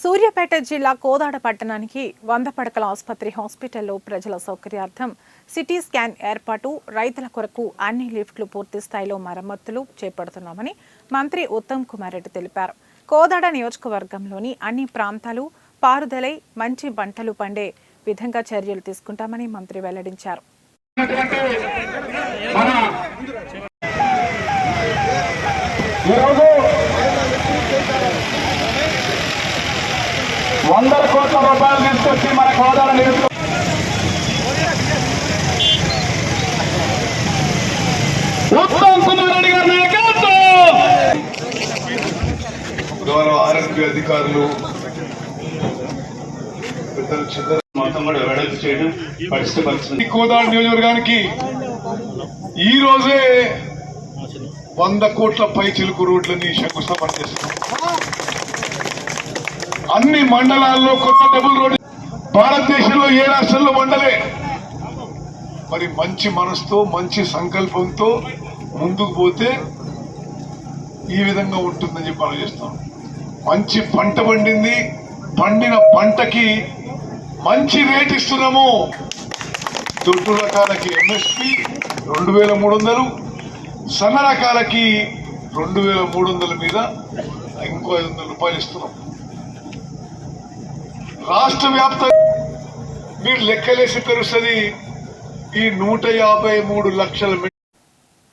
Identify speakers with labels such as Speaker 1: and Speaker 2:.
Speaker 1: సూర్యాపేట జిల్లా కోదాడ పట్టణానికి 100 పడకల ఆసుపత్రి హాస్పిటల్లో ప్రజల సౌకర్యార్థం సిటీ స్కాన్ ఏర్పాటు, రైతుల కొరకు అన్ని లిఫ్ట్లు పూర్తి స్థాయిలో మరమ్మతులు చేపడుతున్నామని మంత్రి ఉత్తమ్ కుమార్ రెడ్డి తెలిపారు. కోదాడ నియోజకవర్గంలోని అన్ని ప్రాంతాలు పారుదలై మంచి పంటలు పండే విధంగా చర్యలు తీసుకుంటామని మంత్రి వెల్లడించారు.
Speaker 2: వందల కోట్ల రూపాయలు తీసుకొచ్చి మన కోదాడ ఉత్తమ్ కుమార్ రెడ్డి గారి నాయకత్వం,
Speaker 3: గౌరవ ఆరోగ్య అధికారులు మొత్తం కూడా వెడల్పు చేయడం పరిస్థితి. కోదాడ నియోజకవర్గానికి ఈ రోజే 100 కోట్ల పై చిలుకు రోడ్లని శంకుస్థాపన చేస్తున్నాం. అన్ని మండలాల్లో కొత్త డబుల్ రోడ్డు. భారతదేశంలో ఏ రాష్ట్రంలో మండలే. మరి మంచి మనసుతో మంచి సంకల్పంతో ముందుకు పోతే ఈ విధంగా ఉంటుందని చెప్పి ఆలోచిస్తాం. మంచి పంట పండింది, పండిన పంటకి మంచి రేట్ ఇస్తున్నాము. దొడ్డు రకాలకి ఎంఎస్పి 2300, సన్న రకాలకి 2300 మీద ఇంకో 500 రూపాయలు ఇస్తున్నాం. రాష్ట్ర వ్యాప్తంగా మీరు లెక్కలేసి తెలుస్తుంది. ఈ 153 లక్షల